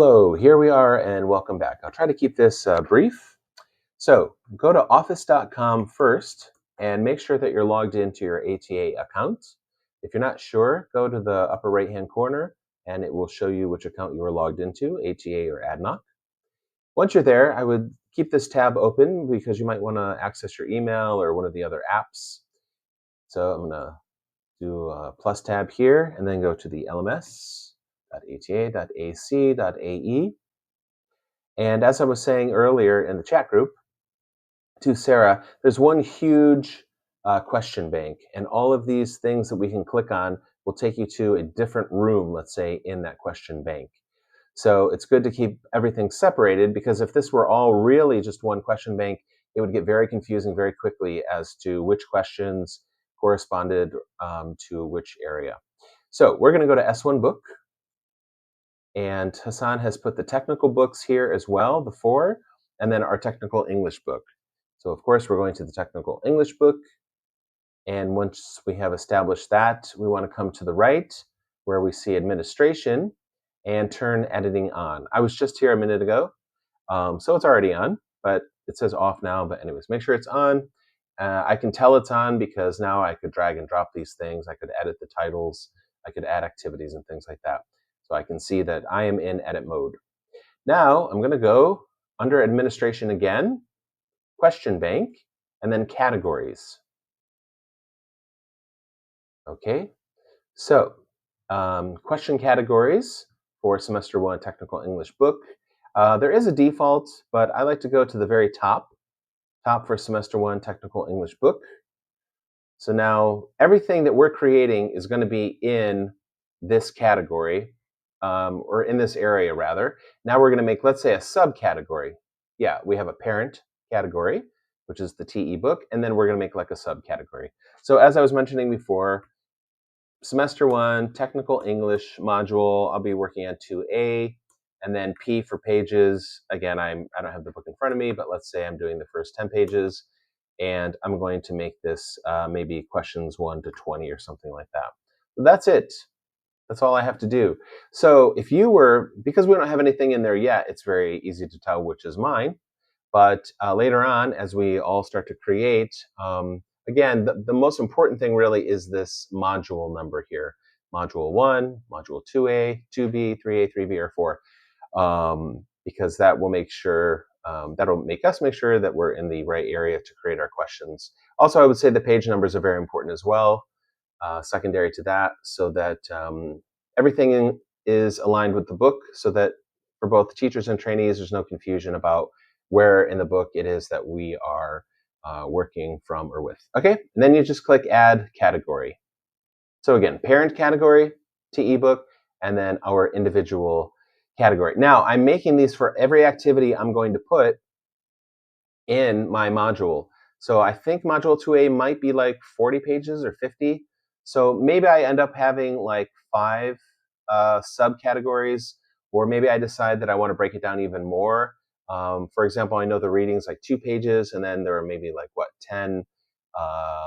Hello, here we are and welcome back. I'll try to keep this brief. So go to office.com first and make sure that you're logged into your ATA account. If you're not sure, go to the upper right hand corner and it will show you which account you were logged into, ATA or ADNOC. Once you're there, I would keep this tab open because you might want to access your email or one of the other apps. So I'm going to do a plus tab here and then go to the lms.ata.ac.ae. And as I was saying earlier in the chat group to Sarah, there's one huge question bank, and all of these things that we can click on will take you to a different room, let's say, in that question bank. So it's good to keep everything separated, because if this were all really just one question bank, it would get very confusing very quickly as to which questions corresponded to which area. So we're going to go to S1 book. And Hassan has put the technical books here as well, the four, and then our technical English book. So of course, we're going to the technical English book. And once we have established that, we want to come to the right where we see administration and turn editing on. I was just here a minute ago, so it's already on, but it says off now. But anyways, make sure it's on. I can tell it's on because now I could drag and drop these things. I could edit the titles. I could add activities and things like that. So I can see that I am in edit mode. Now I'm going to go under administration again, question bank, and then categories. Okay, so question categories for semester one technical English book. There is a default, but I like to go to the very top for semester one technical English book. So now everything that we're creating is going to be in this category, or in this area rather. Now we're going to make, let's say, a subcategory. Yeah, we have a parent category, which is the TE book, and then we're going to make like a subcategory. So as I was mentioning before, semester one, technical English module, I'll be working on 2A, and then P for pages. Again, I don't have the book in front of me, but let's say I'm doing the first 10 pages, and I'm going to make this maybe questions 1 to 20 or something like that. That's it. That's all I have to do. So if you were, because we don't have anything in there yet, it's very easy to tell which is mine. But later on, as we all start to create, again, the most important thing really is this module number here. Module 1, Module 2A, 2B, 3A, 3B, or 4. Because that will make sure, that'll make us make sure that we're in the right area to create our questions. Also, I would say the page numbers are very important as well, secondary to that, so that everything is aligned with the book, so that for both teachers and trainees, there's no confusion about where in the book it is that we are working from or with. Okay, and then you just click Add Category. So again, parent category, TE book, and then our individual category. Now, I'm making these for every activity I'm going to put in my module. So I think module 2A might be like 40 pages or 50. So maybe I end up having like 5 subcategories, or maybe I decide that I want to break it down even more. For example, I know the reading's like 2 pages, and then there are maybe like 10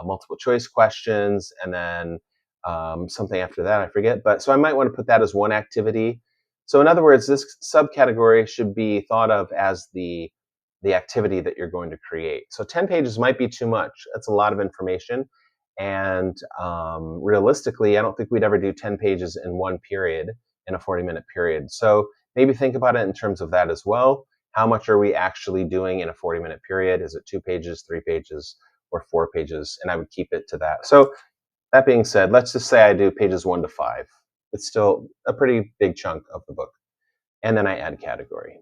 multiple choice questions, and then something after that, I forget. But so I might want to put that as one activity. So in other words, this subcategory should be thought of as the activity that you're going to create. So 10 pages might be too much. That's a lot of information. And realistically, I don't think we'd ever do 10 pages in one period, in a 40-minute period. So maybe think about it in terms of that as well. How much are we actually doing in a 40-minute period? Is it 2 pages, 3 pages, or 4 pages? And I would keep it to that. So that being said, let's just say I do pages 1 to 5. It's still a pretty big chunk of the book. And then I add category.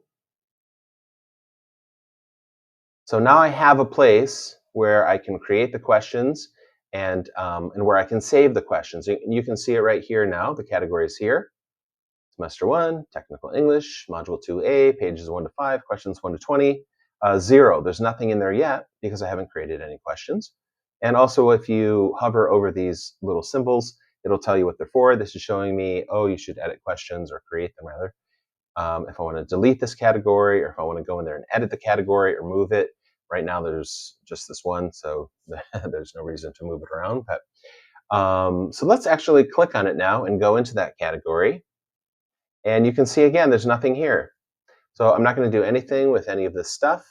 So now I have a place where I can create the questions and where I can save the questions. You can see it right here now. The category is here. Semester 1, Technical English, Module 2A, pages 1 to 5, questions 1 to 20. 0, there's nothing in there yet because I haven't created any questions. And also, if you hover over these little symbols, it'll tell you what they're for. This is showing me, oh, you should edit questions, or create them rather. If I want to delete this category, or if I want to go in there and edit the category or move it. Right now there's just this one, so there's no reason to move it around. But so let's actually click on it now and go into that category. And you can see again, there's nothing here. So I'm not going to do anything with any of this stuff.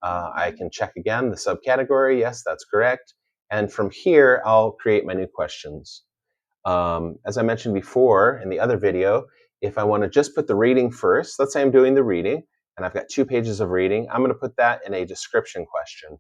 I can check again the subcategory. Yes, that's correct. And from here, I'll create my new questions. As I mentioned before in the other video, if I want to just put the reading first, let's say I'm doing the reading and I've got 2 pages of reading, I'm going to put that in a description question.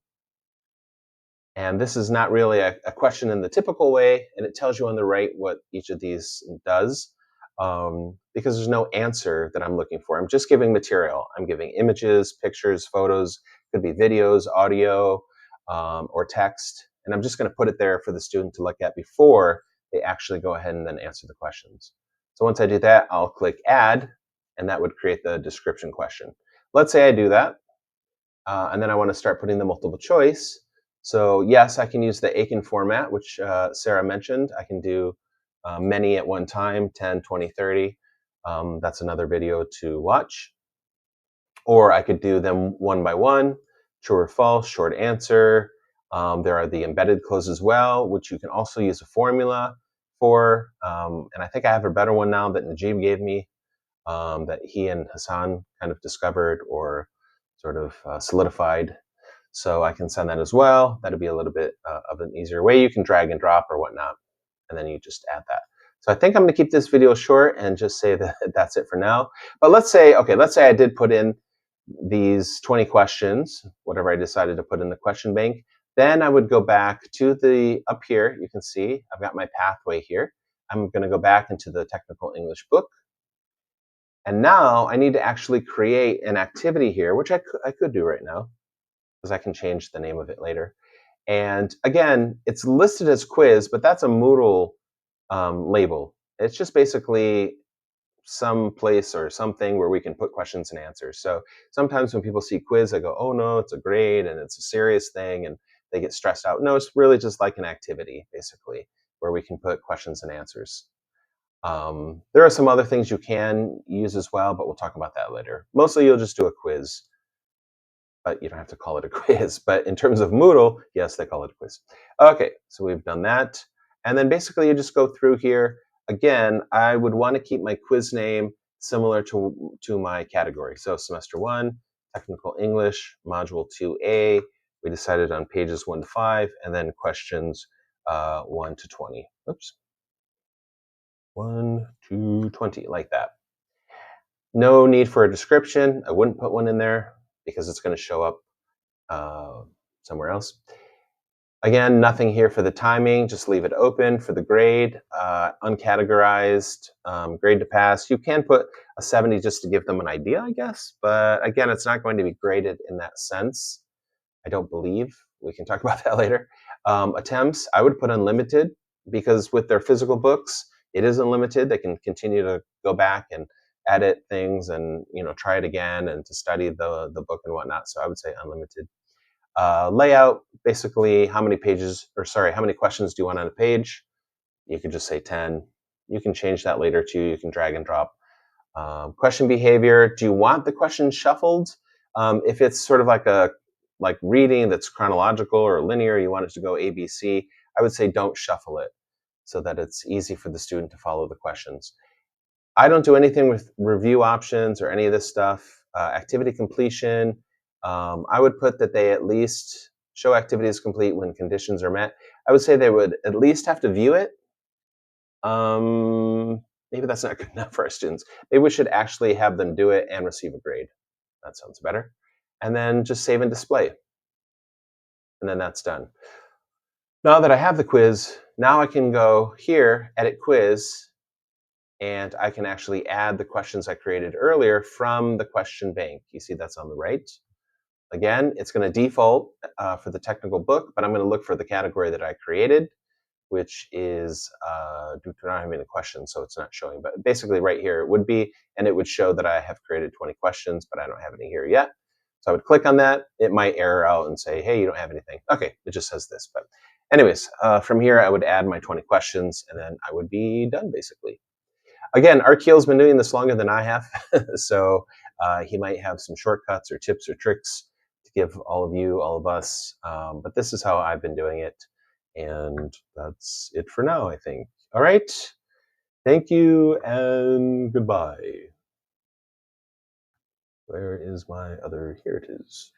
And this is not really a question in the typical way, and it tells you on the right what each of these does, because there's no answer that I'm looking for. I'm just giving material. I'm giving images, pictures, photos, could be videos, audio, or text, and I'm just going to put it there for the student to look at before they actually go ahead and then answer the questions. So once I do that, I'll click Add, and that would create the description question. Let's say I do that, and then I want to start putting the multiple choice. So yes, I can use the Aiken format, which Sarah mentioned. I can do many at one time, 10, 20, 30. That's another video to watch. Or I could do them one by one, true or false, short answer. There are the embedded clues as well, which you can also use a formula for. And I think I have a better one now that Najib gave me, that he and Hassan kind of discovered or sort of solidified. So I can send that as well. That'd be a little bit of an easier way. You can drag and drop or whatnot, and then you just add that. So I think I'm going to keep this video short and just say that that's it for now. But let's say I did put in these 20 questions, whatever I decided to put in the question bank. Then I would go back to the, up here, you can see I've got my pathway here. I'm going to go back into the technical English book. And now I need to actually create an activity here, which I could do right now, because I can change the name of it later. And again, it's listed as quiz, but that's a Moodle label. It's just basically some place or something where we can put questions and answers. So sometimes when people see quiz, they go, oh no, it's a grade and it's a serious thing, and they get stressed out. No, it's really just like an activity, basically, where we can put questions and answers. There are some other things you can use as well, but we'll talk about that later. Mostly you'll just do a quiz, but you don't have to call it a quiz. But in terms of Moodle, yes, they call it a quiz. Okay, so we've done that. And then basically you just go through here. Again, I would want to keep my quiz name similar to my category. So semester 1, technical English, module 2A. We decided on pages 1 to 5, and then questions 1 to 20. Oops. 1 to 20, like that. No need for a description. I wouldn't put one in there because it's going to show up somewhere else. Again, nothing here for the timing. Just leave it open for the grade. Uncategorized, grade to pass. You can put a 70 just to give them an idea, I guess. But again, it's not going to be graded in that sense. I don't believe. We can talk about that later. Attempts, I would put unlimited, because with their physical books, it is unlimited. They can continue to go back and edit things and try it again and to study the book and whatnot. So I would say unlimited. Layout, basically how many questions do you want on a page? You could just say 10. You can change that later too. You can drag and drop. Question behavior, do you want the question shuffled? If it's sort of like reading that's chronological or linear, you want it to go A, B, C, I would say don't shuffle it so that it's easy for the student to follow the questions. I don't do anything with review options or any of this stuff. Activity completion, I would put that they at least show activity is complete when conditions are met. I would say they would at least have to view it. Maybe that's not good enough for our students. Maybe we should actually have them do it and receive a grade. That sounds better. And then just save and display. And then that's done. Now that I have the quiz, now I can go here, edit quiz, and I can actually add the questions I created earlier from the question bank. You see that's on the right. Again, it's going to default for the technical book, but I'm going to look for the category that I created, which is, do not have any questions, so it's not showing. But basically right here it would be, and it would show that I have created 20 questions, but I don't have any here yet. So I would click on that. It might error out and say, hey, you don't have anything. Okay, it just says this. But anyways, from here I would add my 20 questions, and then I would be done, basically. Again, Arkeel's been doing this longer than I have, so he might have some shortcuts or tips or tricks to give all of us. But this is how I've been doing it. And that's it for now, I think. All right. Thank you and goodbye. Where is my other? Here it is.